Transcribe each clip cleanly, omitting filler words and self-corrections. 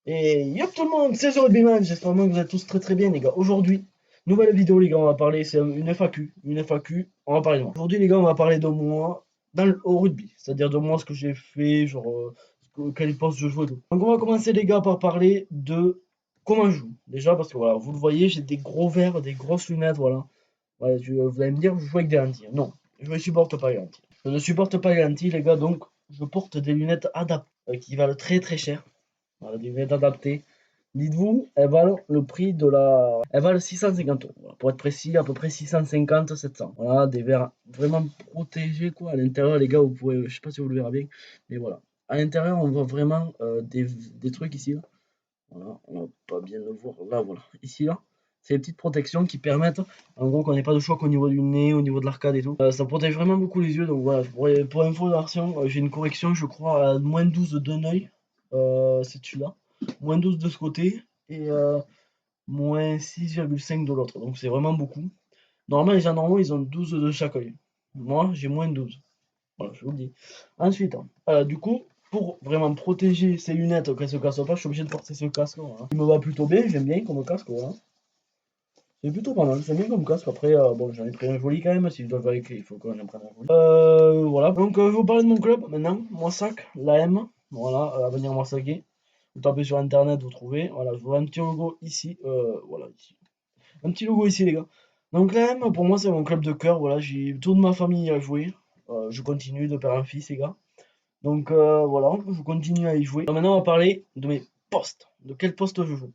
Et yop tout le monde, c'est Rugbyman, j'espère que vous êtes tous très très bien les gars. Aujourd'hui, nouvelle vidéo les gars, on va parler, c'est une FAQ, on va parler de moi. Aujourd'hui les gars, on va parler de moi au rugby, c'est-à-dire de moi, ce que j'ai fait, genre, quel poste je joue et tout. Donc on va commencer les gars par parler de comment je joue. Déjà parce que voilà, vous le voyez, j'ai des gros verres, des grosses lunettes, voilà. Ouais, vous allez me dire, je joue avec des lentilles. Non, je ne supporte pas les lentilles. Je ne supporte pas les lentilles les gars, donc je porte des lunettes adaptées, qui valent très très cher. Voilà, des lunettes adaptées. Dites-vous, elles valent le prix de la. Elles valent 650 euros. Voilà, pour être précis, à peu près 650, 700. Voilà, des verres vraiment protégés, quoi. À l'intérieur, les gars, vous pouvez. Je sais pas si vous le verrez bien, mais voilà. À l'intérieur, on voit vraiment des trucs ici, là. Voilà, on va pas bien le voir. Là, voilà. Ici, là. C'est des petites protections qui permettent, en gros, qu'on n'ait pas de choc au niveau du nez, au niveau de l'arcade et tout. Ça protège vraiment beaucoup les yeux. Donc voilà, pour information, j'ai une correction, je crois, à -12 d'un œil. C'est celui-là. -12 de ce côté et -6,5 de l'autre. Donc c'est vraiment beaucoup. Normalement, les gens normaux, ils ont 12 de chaque œil. Moi, j'ai -12. Voilà, je vous le dis. Ensuite, du coup, pour vraiment protéger ces lunettes qu'elles se cassent pas, je suis obligé de porter ce casque. Voilà. Il me va plutôt bien, j'aime bien comme casque. Voilà. C'est plutôt pas mal, j'aime bien comme casque. Après, bon, j'en ai pris un joli quand même. Si je dois le vérifier, il faut qu'on en prenne un joli. Voilà. Donc, je vais vous parler de mon club maintenant. Moissac, l'AM. Voilà, à venir Moissaquer. Vous tapez sur internet, vous trouvez. Voilà, je vois un petit logo ici. Voilà, ici. Un petit logo ici, les gars. Donc, l'AM, pour moi, c'est mon club de cœur. Voilà, j'ai toute ma famille à jouer. Je continue de père en fils, les gars. Donc voilà, je continue à y jouer. Alors maintenant, on va parler de mes postes. De quel poste je joue.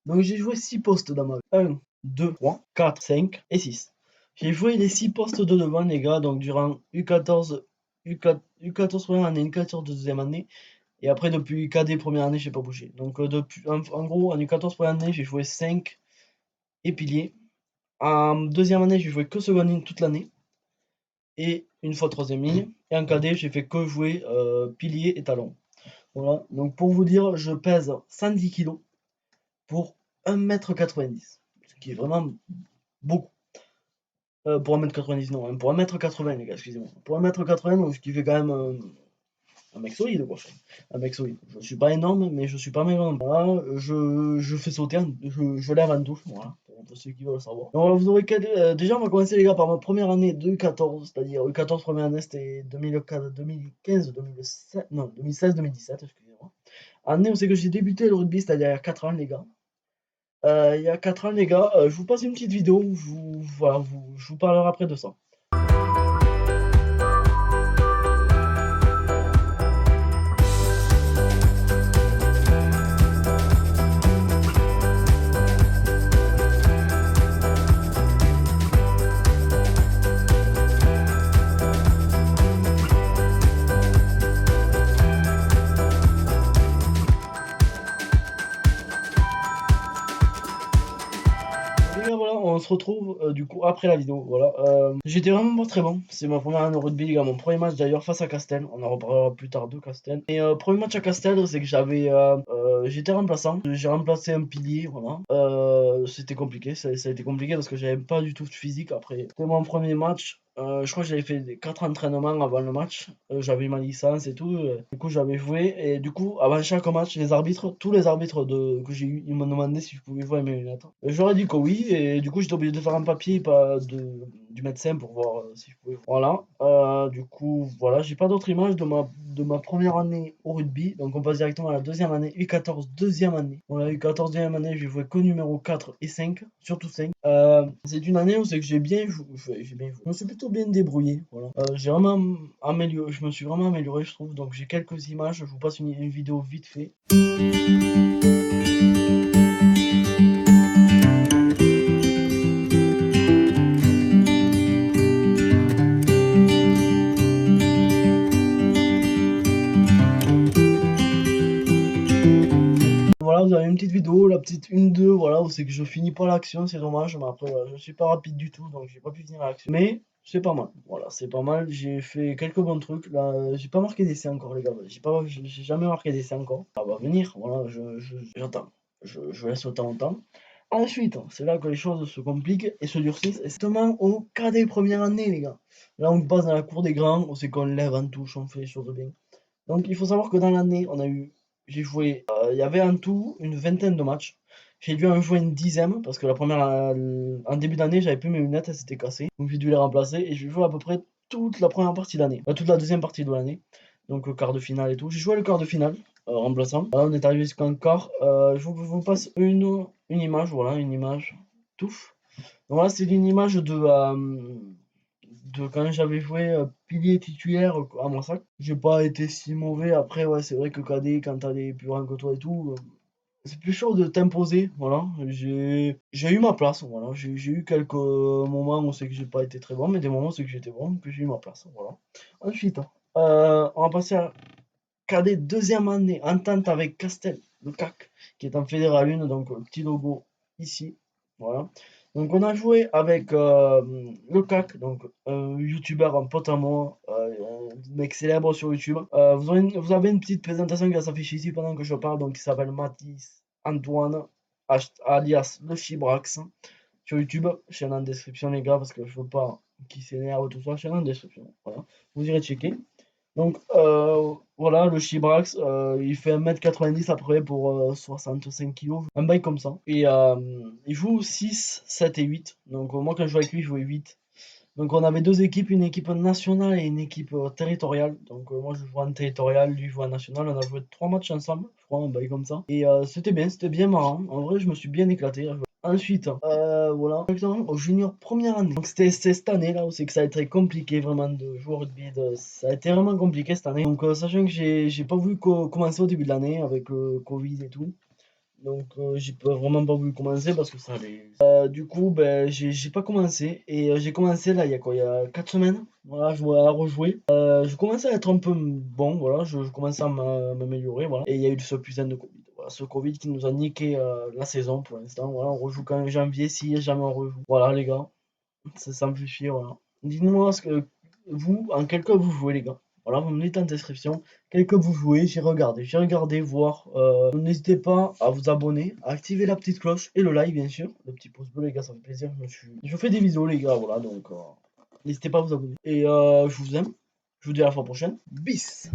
Donc j'ai joué 6 postes dans ma vie. 1, 2, 3, 4, 5 et 6. J'ai joué les 6 postes de devant, les gars, donc durant U14, U14 première année, U14 deuxième année. Et après, depuis UKD première année, j'ai pas bougé. Donc en gros, en U14 première année, j'ai joué 5 et pilier. En deuxième année, j'ai joué que seconde ligne toute l'année. Et une fois troisième ligne. Et en cadet, j'ai fait que jouer pilier et talon. Voilà, donc pour vous dire, je pèse 110 kilos pour 1,90 m, ce qui est vraiment beaucoup. Pour 1,90 m, non, hein, pour 1,80 m, les gars, excusez-moi. Pour 1,80 m, donc, ce qui fait quand même un mec solide, quoi. Un mec solide. Je suis pas énorme, mais je suis pas maigre. Voilà, je fais sauter, je lève en touche, voilà, pour ceux qui veulent savoir. Donc, vous aurez déjà, on va commencer, les gars, par ma première année de U14, c'est-à-dire U14 première année, c'était 2004, 2015, 2007, non, 2016, 2017, excusez-moi. Année où c'est que j'ai débuté le rugby, c'est-à-dire il y a 4 ans, les gars. Il y a 4 ans, les gars, je vous passe une petite vidéo, voilà, je vous parlerai après de ça. Les gars, voilà, on se retrouve du coup après la vidéo. Voilà, j'étais vraiment pas très bon. C'est ma première année au rugby, les gars. Mon premier match d'ailleurs face à Castel. On en reparlera plus tard de Castel. Et premier match à Castel, c'est que j'étais remplaçant. J'ai remplacé un pilier, voilà. C'était compliqué. Ça a été compliqué parce que j'avais pas du tout de physique après. C'était mon premier match. Je crois que j'avais fait 4 entraînements avant le match. J'avais ma licence et tout. Du coup, j'avais joué. Et du coup, avant chaque match, tous les arbitres que j'ai eu, ils m'ont demandé si je pouvais jouer à mes lunettes. J'aurais dit que oui. Et du coup, j'étais obligé de faire un papier du médecin pour voir si je pouvais jouer. Voilà. Du coup, voilà. J'ai pas d'autre image de ma première année au rugby. Donc, on passe directement à la deuxième année. U14, deuxième année. Voilà, U14, deuxième année, j'ai joué que numéro 4 et 5. Surtout 5. C'est une année où c'est que j'ai bien joué. Je me suis plutôt bien débrouillé. Voilà. J'ai vraiment amélioré. Je me suis vraiment amélioré, je trouve. Donc j'ai quelques images. Je vous passe une vidéo vite fait. Voilà, vous avez une petite vidéo, la petite 1-2, voilà, où c'est que je finis pas l'action, c'est dommage, mais après, voilà, je suis pas rapide du tout, donc j'ai pas pu finir l'action. Mais c'est pas mal, voilà, c'est pas mal, j'ai fait quelques bons trucs, là, j'ai pas marqué d'essai encore, les gars, j'ai jamais marqué d'essai encore. Ça va venir, voilà, j'attends, je laisse le temps au temps. Ensuite, c'est là que les choses se compliquent et se durcissent, et c'est justement au cas des premières années, les gars. Là, on passe dans la cour des grands, où c'est qu'on lève en touche, on fait les choses bien. Donc, il faut savoir que dans l'année, on a eu J'ai joué, il y avait en tout une vingtaine de matchs. J'ai dû en jouer une dizaine parce que la première, en début d'année, j'avais plus mes lunettes, elles s'étaient cassées. Donc j'ai dû les remplacer et j'ai joué à peu près toute la première partie de l'année, toute la deuxième partie de l'année. Donc quart de finale et tout. J'ai joué le quart de finale, remplaçant. Voilà, on est arrivé jusqu'en quart. Je vous passe une image, voilà, une image. Touf. Donc voilà, c'est une image de quand j'avais joué pilier titulaire à Marsac. J'ai pas été si mauvais. Après, ouais, c'est vrai que KD, quand t'as des plus grands que toi et tout, c'est plus chaud de t'imposer. Voilà, j'ai eu ma place. Voilà, j'ai eu quelques moments où c'est que j'ai pas été très bon, mais des moments où c'est que j'étais bon, que j'ai eu ma place. Voilà. Ensuite, on va passer à KD deuxième année, entente avec Castel, le CAC, qui est en Fédéral 1, donc petit logo ici. Voilà. Donc on a joué avec le CAC, donc un youtubeur, un pote à moi, un mec célèbre sur YouTube. Vous avez une petite présentation qui va s'afficher ici pendant que je parle, donc il s'appelle Mathis Antoine, alias le Chibrax, sur YouTube. Chaîne en description les gars, parce que je veux pas qu'il s'énerve tout ça, chaîne en description. Voilà. Vous irez checker. Donc voilà, le Chibrax, il fait 1 m 90 après pour 65 kilos, un bail comme ça. Et il joue 6, 7 et 8. Donc moi quand je jouais avec lui, je jouais 8. Donc on avait deux équipes, une équipe nationale et une équipe territoriale. Donc moi je jouais en territorial, lui jouait en national. On a joué 3 matchs ensemble, je crois, un bail comme ça. Et c'était bien marrant. En vrai, je me suis bien éclaté à jouer. Ensuite, voilà, exactement, au junior première année. Donc c'était cette année là où c'est que ça a été compliqué vraiment de jouer au rugby. Ça a été vraiment compliqué cette année. Donc sachant que j'ai pas voulu commencer au début de l'année avec le Covid et tout. Donc j'ai vraiment pas voulu commencer parce que ça allait. Du coup, ben, j'ai pas commencé. Et j'ai commencé là, il y a quoi? Il y a 4 semaines. Voilà, à rejouer. Je commençais à être un peu bon, voilà. Je commençais à m'améliorer, voilà. Et il y a eu ce putain de Covid. Voilà, ce Covid qui nous a niqué la saison pour l'instant. Voilà, on rejoue quand janvier, si jamais on rejoue. Voilà, les gars. Ça me fait chier, voilà. Dites-moi ce que vous, en quel cas vous jouez, les gars. Voilà, vous me dites en description quel que vous jouez. J'ai regardé, voir. N'hésitez pas à vous abonner, à activer la petite cloche et le like, bien sûr. Le petit pouce bleu, les gars, ça me fait plaisir. Je fais des vidéos, les gars, voilà, donc n'hésitez pas à vous abonner. Et je vous aime. Je vous dis à la fois prochaine. Bis!